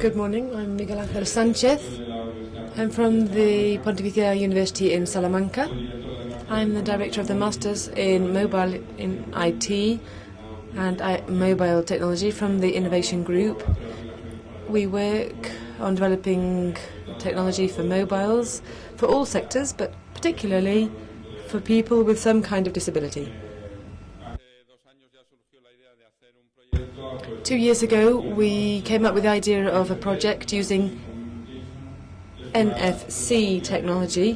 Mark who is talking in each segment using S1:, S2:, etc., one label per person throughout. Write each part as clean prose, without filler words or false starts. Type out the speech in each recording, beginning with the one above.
S1: Good morning, I'm Miguel Sanchez. I'm from the Pontificia University in Salamanca. I'm the director of the Masters in Mobile in IT and Mobile Technology from the Innovation Group. We work on developing technology for mobiles for all sectors, but particularly for people with some kind of disability. 2 years ago, we came up with the idea of a project using NFC technology,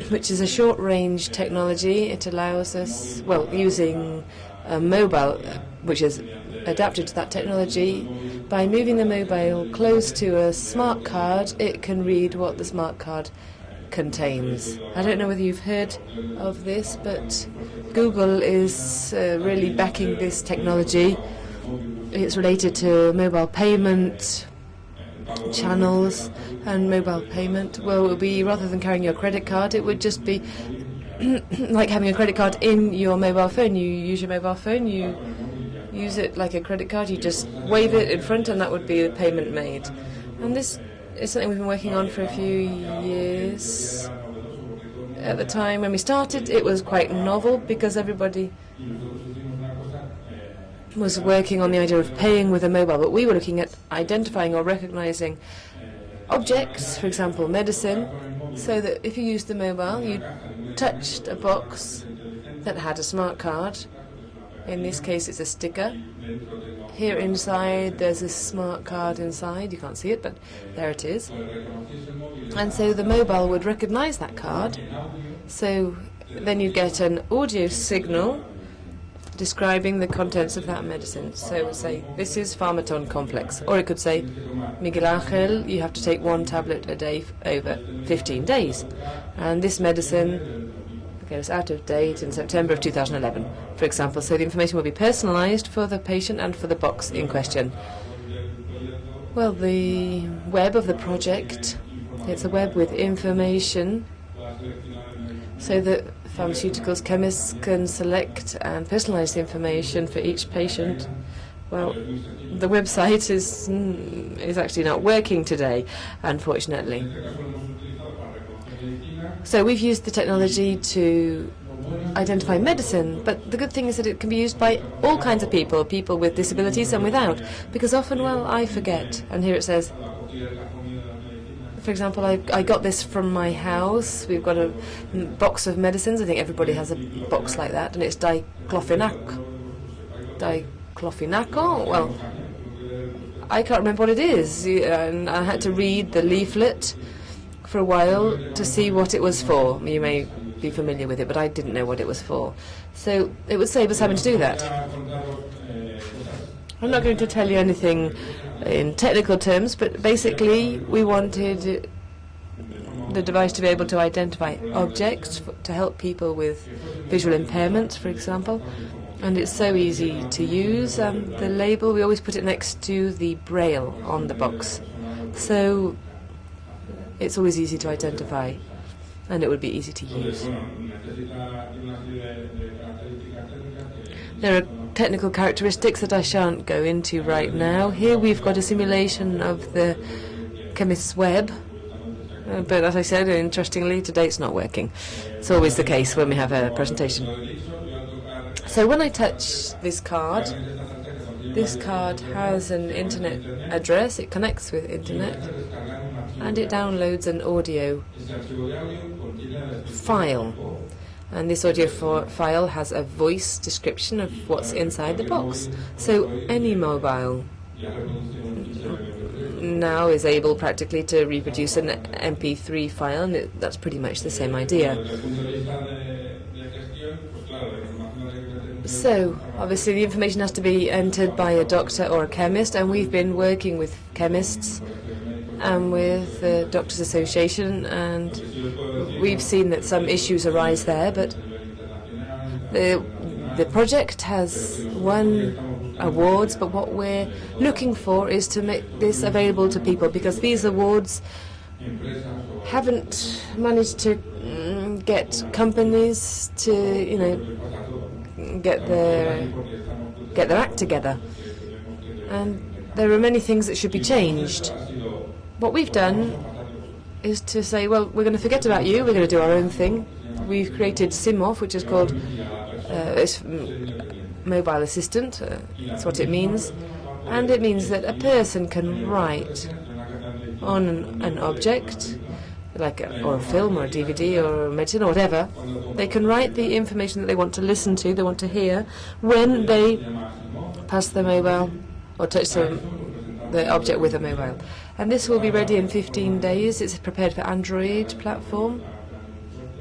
S1: which is a short-range technology. It allows us, using a mobile, which is adapted to that technology. By moving the mobile close to a smart card, it can read what the smart card contains. I don't know whether you've heard of this, but Google is really backing this technology. It's related to mobile payment channels and mobile payment. Well, it would be, rather than carrying your credit card, it would just be like having a credit card in your mobile phone. You use your mobile phone, you use it like a credit card, you just wave it in front and that would be the payment made. And this is something we've been working on for a few years. At the time when we started, it was quite novel because everybody was working on the idea of paying with a mobile, but we were looking at identifying or recognizing objects, for example medicine, so that if you used the mobile, you touched a box that had a smart card. In this case it's a sticker. Here inside there's a smart card inside, you can't see it, but there it is. And so the mobile would recognize that card, so then you get an audio signal describing the contents of that medicine. So it would say, this is Pharmaton complex. Or it could say, Miguel Angel, you have to take 1 tablet a day over 15 days. And this medicine goes out of date in September of 2011, for example. So the information will be personalized for the patient and for the box in question. Well, the web of the project, it's a web with information so that pharmaceuticals chemists can select and personalize the information for each patient. Well, the website is actually not working today, unfortunately. So we've used the technology to identify medicine, but the good thing is that it can be used by all kinds of people, people with disabilities and without, because often, I forget, and here it says, for example, I got this from my house. We've got a box of medicines. I think everybody has a box like that, and it's diclofenac. Diclofenac. Well, I can't remember what it is, and I had to read the leaflet for a while to see what it was for. You may be familiar with it, but I didn't know what it was for. So it would save us having to do that. I'm not going to tell you anything in technical terms, but basically we wanted the device to be able to identify objects to help people with visual impairments, for example. And it's so easy to use. The label, we always put it next to the braille on the box. So it's always easy to identify, and it would be easy to use. There are technical characteristics that I shan't go into right now. Here we've got a simulation of the chemist's web, but as I said, interestingly, today it's not working. It's always the case when we have a presentation. So when I touch this card has an internet address, it connects with internet, and it downloads an audio file. And this audio file has a voice description of what's inside the box. So any mobile now is able practically to reproduce an MP3 file, and that's pretty much the same idea. So obviously the information has to be entered by a doctor or a chemist, and we've been working with chemists and with the Doctors Association, and we've seen that some issues arise there, but the project has won awards, but what we're looking for is to make this available to people, because these awards haven't managed to get companies to, get their act together. And there are many things that should be changed. What we've done is to say, well, we're going to forget about you, we're going to do our own thing. We've created SIMOF, which is called Mobile Assistant, that's what it means. And it means that a person can write on an object, or a film or a DVD or a medicine or whatever. They can write the information that they want to listen to, they want to hear, when they pass the mobile or touch the object with a mobile. And this will be ready in 15 days. It's prepared for Android platform,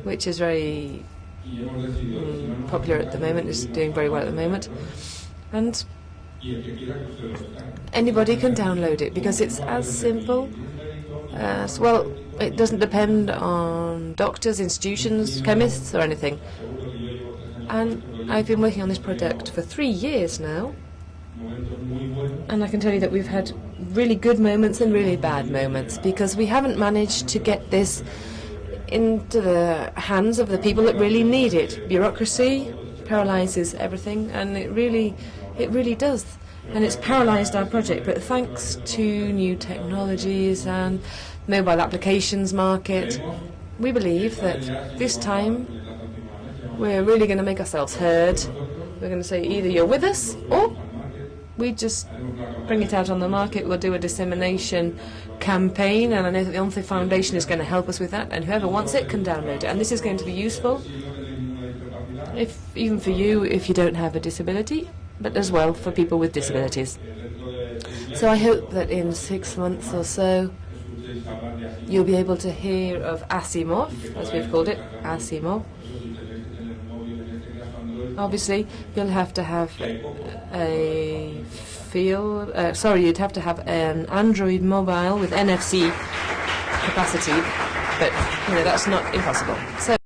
S1: which is very popular at the moment. It's doing very well at the moment. And anybody can download it because it's as simple as, well, it doesn't depend on doctors, institutions, chemists or anything. And I've been working on this product for 3 years now. And I can tell you that we've had really good moments and really bad moments because we haven't managed to get this into the hands of the people that really need it. Bureaucracy paralyzes everything, and it really does. And it's paralyzed our project, but thanks to new technologies and mobile applications market, we believe that this time we're really going to make ourselves heard. We're going to say either you're with us or we just bring it out on the market. We'll do a dissemination campaign, and I know that the ONCE Foundation is going to help us with that, and whoever wants it can download it. And this is going to be useful, even for you if you don't have a disability, but as well for people with disabilities. So I hope that in 6 months or so you'll be able to hear of ASIMOF, as we've called it, ASIMOF. Obviously, you'll have to have you'd have to have an Android mobile with NFC capacity, but that's not impossible. So